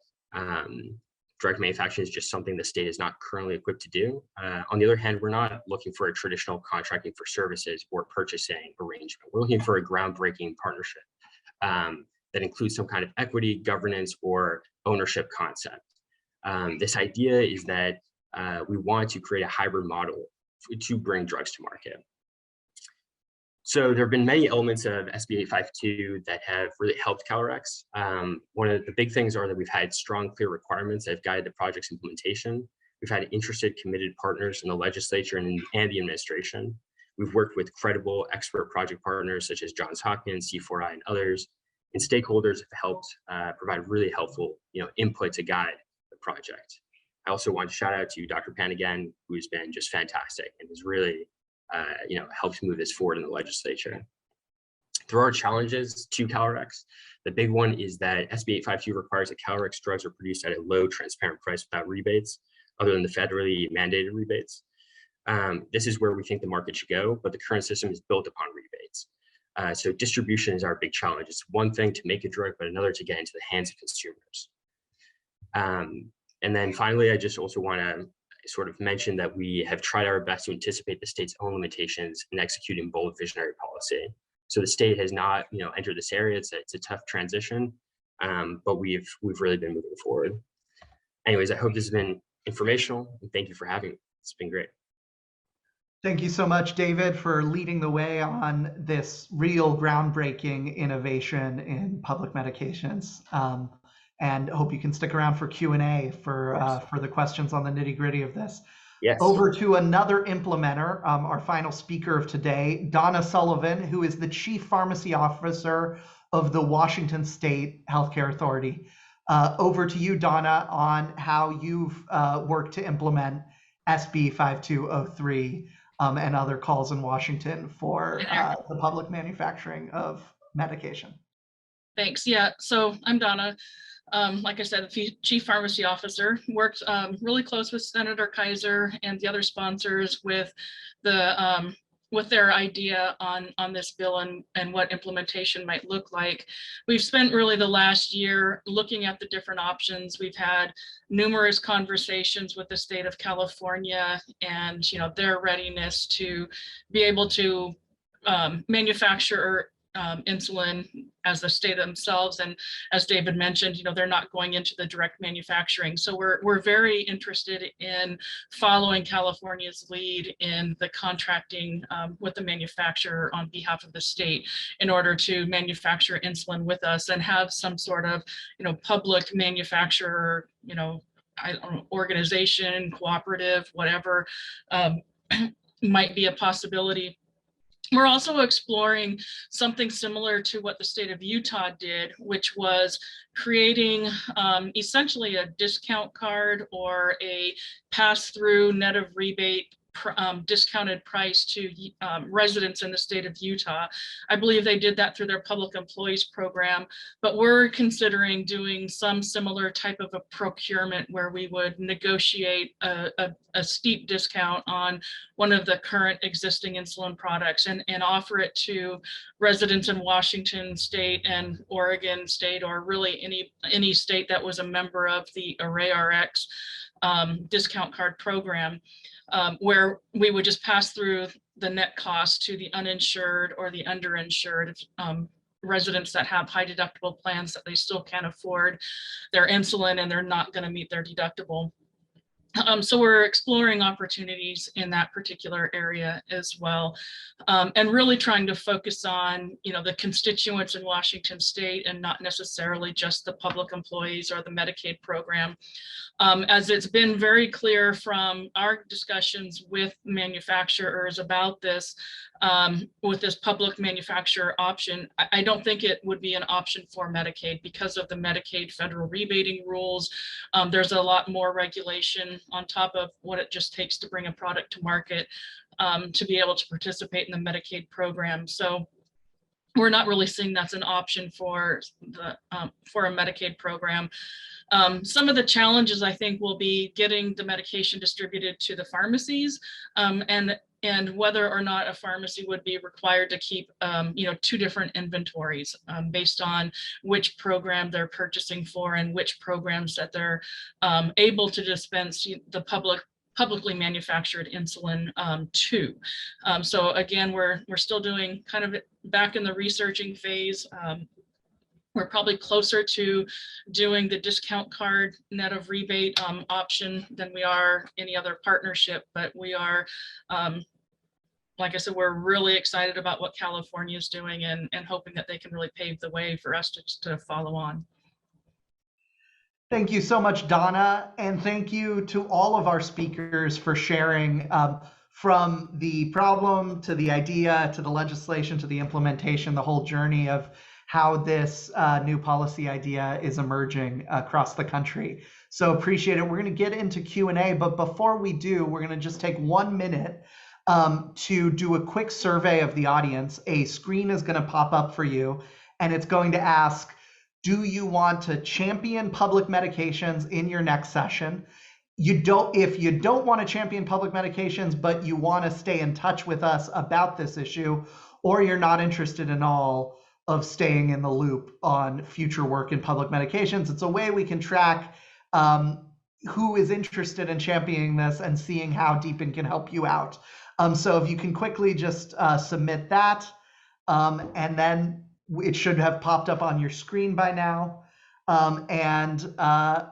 [SPEAKER 7] direct manufacturing is just something the state is not currently equipped to do. On the other hand, we're not looking for a traditional contracting for services or purchasing arrangement. We're looking for a groundbreaking partnership that includes some kind of equity, governance, or ownership concept. This idea is that we want to create a hybrid model to bring drugs to market. So there have been many elements of SB 852 that have really helped CalRx. One of the big things are that we've had strong, clear requirements that have guided the project's implementation. We've had interested, committed partners in the legislature and the administration. We've worked with credible expert project partners such as Johns Hopkins, C4I, and others. And stakeholders have helped provide really helpful input to guide the project. I also want to shout out to Dr. Pan again, who's been just fantastic and has really helped move this forward in the legislature. There are challenges to CalRx. The big one is that SB 852 requires that CalRx drugs are produced at a low, transparent price without rebates, other than the federally mandated rebates. This is where we think the market should go, but the current system is built upon rebates. So distribution is our big challenge. It's one thing to make a drug, but another to get into the hands of consumers. And then finally, I just also want to sort of mention that we have tried our best to anticipate the state's own limitations in executing bold visionary policy. So the state has not, entered this area. It's a tough transition, but we've really been moving forward. Anyways, I hope this has been informational, and thank you for having me. It's been great.
[SPEAKER 1] Thank you so much, David, for leading the way on this real groundbreaking innovation in public medications. And hope you can stick around for Q&A for the questions on the nitty-gritty of this.
[SPEAKER 7] Yes.
[SPEAKER 1] Over to another implementer, our final speaker of today, Donna Sullivan, who is the Chief Pharmacy Officer of the Washington State Healthcare Authority. Over to you, Donna, on how you've worked to implement SB 5203 and other calls in Washington for the public manufacturing of medication.
[SPEAKER 8] Thanks. Yeah, so I'm Donna. Like I said, the Chief Pharmacy Officer, worked really close with Senator Keiser and the other sponsors with their idea on this bill and what implementation might look like. We've spent really the last year looking at the different options. We've had numerous conversations with the state of California and their readiness to be able to manufacture insulin as the state themselves, and as David mentioned, they're not going into the direct manufacturing. So we're very interested in following California's lead in the contracting with the manufacturer on behalf of the state in order to manufacture insulin with us and have some sort of public manufacturer I don't know, organization, cooperative, whatever might be a possibility. We're also exploring something similar to what the state of Utah did, which was creating essentially a discount card or a pass-through net of rebate discounted price to residents in the state of Utah. I believe they did that through their public employees program, but we're considering doing some similar type of a procurement where we would negotiate a steep discount on one of the current existing insulin products and offer it to residents in Washington state and Oregon state, or really any state that was a member of the ArrayRx discount card program. Where we would just pass through the net cost to the uninsured or the underinsured residents that have high deductible plans that they still can't afford their insulin and they're not going to meet their deductible. So we're exploring opportunities in that particular area as well, and really trying to focus on, the constituents in Washington State and not necessarily just the public employees or the Medicaid program. As it's been very clear from our discussions with manufacturers about this, with this public manufacturer option, I don't think it would be an option for Medicaid because of the Medicaid federal rebating rules. There's a lot more regulation on top of what it just takes to bring a product to market to be able to participate in the Medicaid program. So we're not really seeing that's an option for a Medicaid program. Some of the challenges, I think, will be getting the medication distributed to the pharmacies, and whether or not a pharmacy would be required to keep, two different inventories based on which program they're purchasing for and which programs that they're able to dispense the publicly manufactured insulin to. So again, we're still doing kind of back in the researching phase. We're probably closer to doing the discount card net of rebate option than we are any other partnership, but we are, like I said, we're really excited about what California is doing and hoping that they can really pave the way for us to follow on.
[SPEAKER 1] Thank you so much, Donna, and thank you to all of our speakers for sharing from the problem to the idea to the legislation to the implementation, the whole journey of how this new policy idea is emerging across the country. So appreciate it. We're going to get into Q&A, but before we do, we're going to just take 1 minute to do a quick survey of the audience. A screen is going to pop up for you, and it's going to ask, do you want to champion public medications in your next session? If you don't want to champion public medications, but you want to stay in touch with us about this issue, or you're not interested in all of staying in the loop on future work in public medications, it's a way we can track who is interested in championing this and seeing how Deepin can help you out. So if you can quickly just submit that, and then it should have popped up on your screen by now. And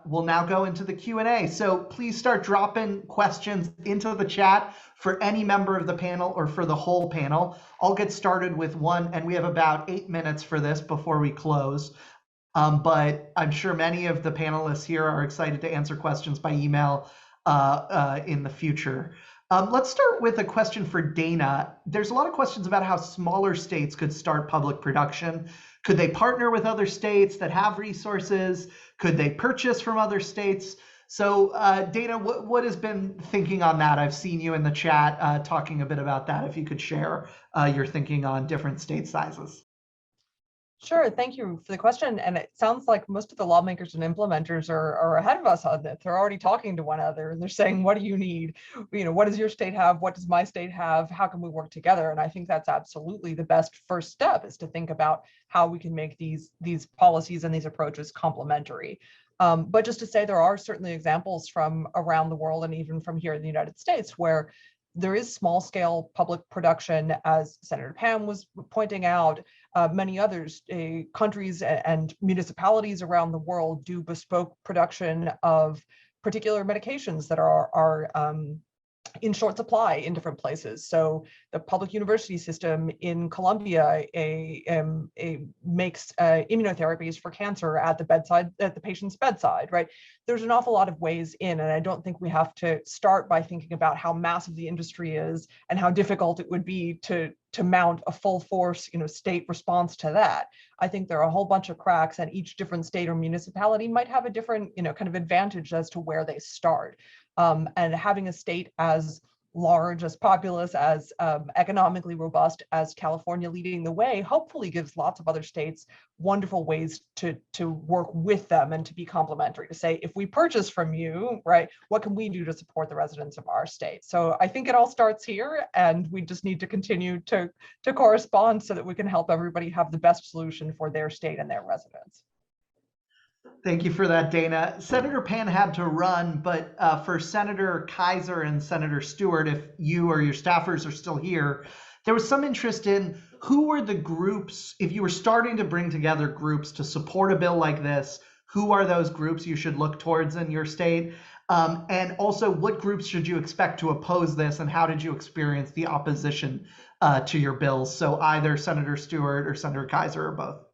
[SPEAKER 1] we'll now go into the Q&A. So please start dropping questions into the chat for any member of the panel or for the whole panel. I'll get started with one, and we have about 8 minutes for this before we close. But I'm sure many of the panelists here are excited to answer questions by email in the future. Let's start with a question for Dana. There's a lot of questions about how smaller states could start public production. Could they partner with other states that have resources? Could they purchase from other states? So Dana, what has been thinking on that? I've seen you in the chat talking a bit about that. If you could share your thinking on different state sizes.
[SPEAKER 3] Sure, thank you for the question. And it sounds like most of the lawmakers and implementers are ahead of us on this. They're already talking to one another. They're saying, what do you need? What does your state have? What does my state have? How can we work together? And I think that's absolutely the best first step, is to think about how we can make these policies and these approaches complementary. But just to say, there are certainly examples from around the world and even from here in the United States where there is small scale public production, as Senator Pam was pointing out. Many others, countries and municipalities around the world do bespoke production of particular medications that are in short supply in different places. So the public university system in Colombia makes immunotherapies for cancer at the patient's bedside, right? There's an awful lot of ways in, and I don't think we have to start by thinking about how massive the industry is and how difficult it would be to mount a full force, state response to that. I think there are a whole bunch of cracks, and each different state or municipality might have a different, kind of advantage as to where they start. And having a state as large, as populous, as economically robust as California leading the way, hopefully gives lots of other states wonderful ways to work with them and to be complementary, to say, if we purchase from you, right, what can we do to support the residents of our state? So I think it all starts here, and we just need to continue to correspond so that we can help everybody have the best solution for their state and their residents.
[SPEAKER 1] Thank you for that, Dana. Senator Pan had to run, but for Senator Keiser and Senator Stewart, if you or your staffers are still here, there was some interest in who were the groups, if you were starting to bring together groups to support a bill like this, who are those groups you should look towards in your state? And also, what groups should you expect to oppose this, and how did you experience the opposition to your bills? So either Senator Stewart or Senator Keiser or both.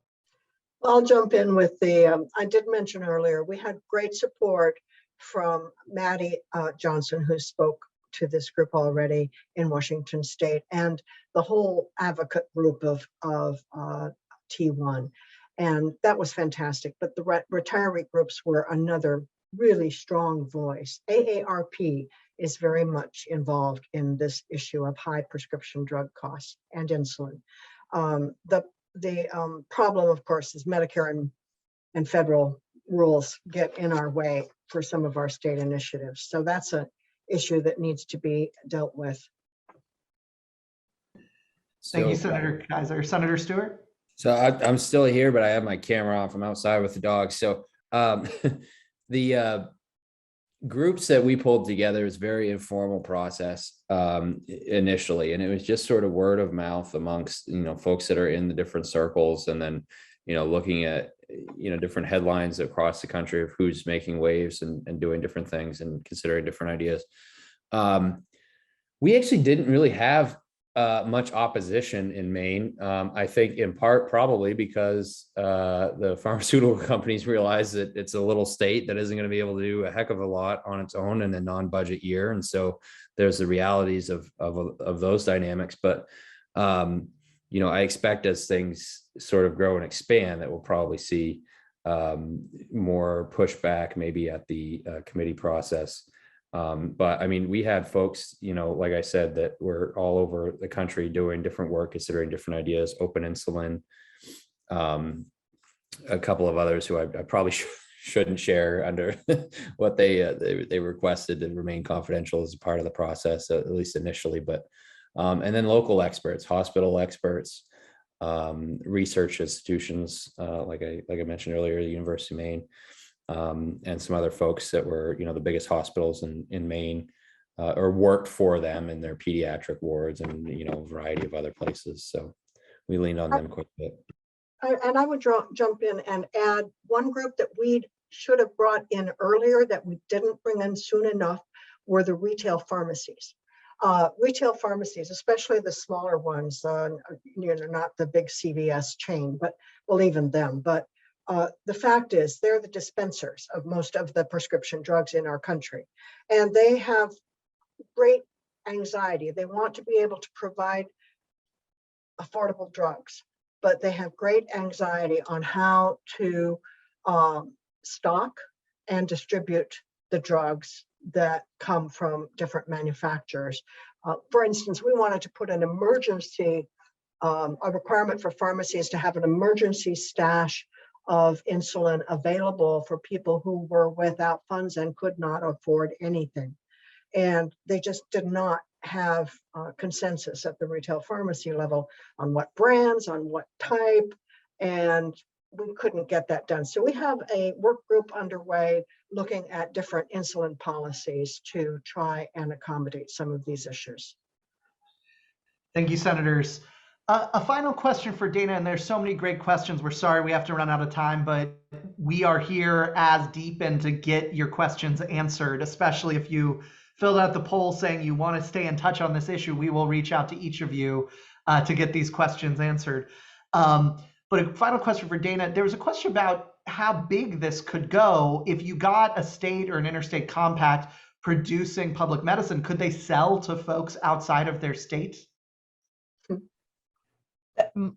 [SPEAKER 5] I'll jump in with the, I did mention earlier, we had great support from Madi Johnson, who spoke to this group already in Washington State, and the whole advocate group of T1. And that was fantastic. But the retiree groups were another really strong voice. AARP is very much involved in this issue of high prescription drug costs and insulin. The problem, of course, is Medicare and federal rules get in our way for some of our state initiatives. So that's an issue that needs to be dealt with.
[SPEAKER 1] Thank you, Senator Keiser. Senator Stewart?
[SPEAKER 6] So I'm still here, but I have my camera off. I'm outside with the dog. So the groups that we pulled together is very informal process initially, and it was just sort of word of mouth amongst folks that are in the different circles, and then looking at different headlines across the country of who's making waves and doing different things and considering different ideas. We actually didn't really have much opposition in Maine. I think in part probably because the pharmaceutical companies realize that it's a little state that isn't going to be able to do a heck of a lot on its own in a non-budget year, and so there's the realities of those dynamics. But I expect as things sort of grow and expand that we'll probably see more pushback maybe at the committee process. But I mean, we had folks, like I said, that were all over the country doing different work, considering different ideas, open insulin, a couple of others who I probably shouldn't share under what they requested to remain confidential as a part of the process, at least initially. But and then local experts, hospital experts, research institutions, like I mentioned earlier, the University of Maine. And some other folks that were, the biggest hospitals in Maine, or worked for them in their pediatric wards and, a variety of other places. So we leaned on them quite a bit.
[SPEAKER 5] And I would jump in and add one group that we should have brought in earlier that we didn't bring in soon enough were the retail pharmacies. Retail pharmacies, especially the smaller ones, not the big CVS chain, but well, even them. But the fact is, they're the dispensers of most of the prescription drugs in our country, and they have great anxiety. They want to be able to provide affordable drugs, but they have great anxiety on how to stock and distribute the drugs that come from different manufacturers. For instance, we wanted to put an emergency, a requirement for pharmacies to have an emergency stash of insulin available for people who were without funds and could not afford anything. And they just did not have consensus at the retail pharmacy level on what brands, on what type, and we couldn't get that done. So we have a work group underway looking at different insulin policies to try and accommodate some of these issues.
[SPEAKER 1] Thank you, Senators. A final question for Dana, and there's so many great questions. We're sorry we have to run out of time, but we are here as deep in to get your questions answered, especially if you filled out the poll saying you want to stay in touch on this issue. We will reach out to each of you to get these questions answered. But a final question for Dana. There was a question about how big this could go if you got a state or an interstate compact producing public medicine. Could they sell to folks outside of their state?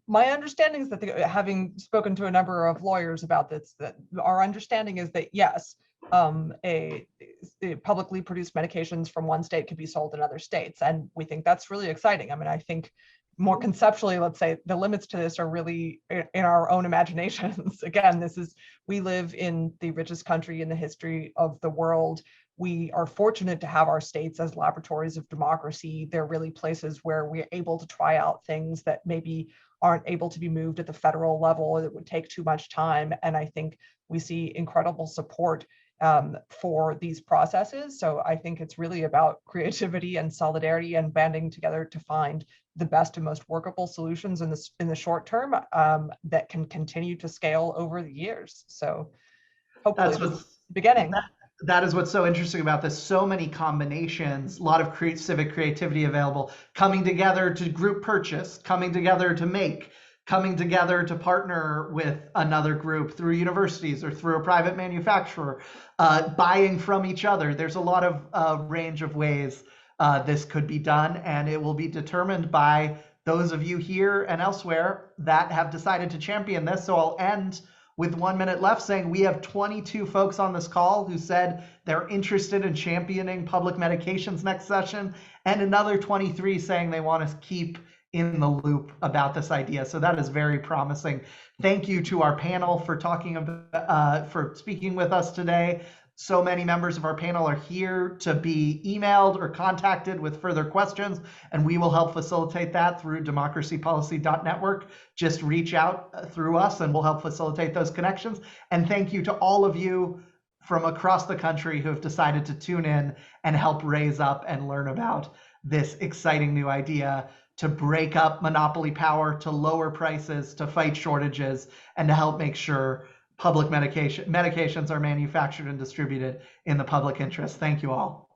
[SPEAKER 3] My understanding is that, having spoken to a number of lawyers about this, that our understanding is that yes, publicly produced medications from one state could be sold in other states, and we think that's really exciting. I mean, I think more conceptually, let's say the limits to this are really in our own imaginations. Again, we live in the richest country in the history of the world. We are fortunate to have our states as laboratories of democracy. They're really places where we're able to try out things that maybe aren't able to be moved at the federal level. It would take too much time. And I think we see incredible support for these processes. So I think it's really about creativity and solidarity and banding together to find the best and most workable solutions in the short term that can continue to scale over the years. So hopefully
[SPEAKER 1] That's
[SPEAKER 3] this is the beginning.
[SPEAKER 1] That is what's so interesting about this. So many combinations, a lot of civic creativity available, coming together to group purchase, coming together to make, coming together to partner with another group through universities or through a private manufacturer, buying from each other. There's a lot of range of ways this could be done, and it will be determined by those of you here and elsewhere that have decided to champion this. So I'll end with 1 minute left saying we have 22 folks on this call who said they're interested in championing public medications next session, and another 23 saying they want to keep in the loop about this idea. So that is very promising. Thank you to our panel for for speaking with us today. So many members of our panel are here to be emailed or contacted with further questions, and we will help facilitate that through democracypolicy.network. Just reach out through us and we'll help facilitate those connections. And thank you to all of you from across the country who have decided to tune in and help raise up and learn about this exciting new idea to break up monopoly power, to lower prices, to fight shortages, and to help make sure public medications are manufactured and distributed in the public interest. Thank you all.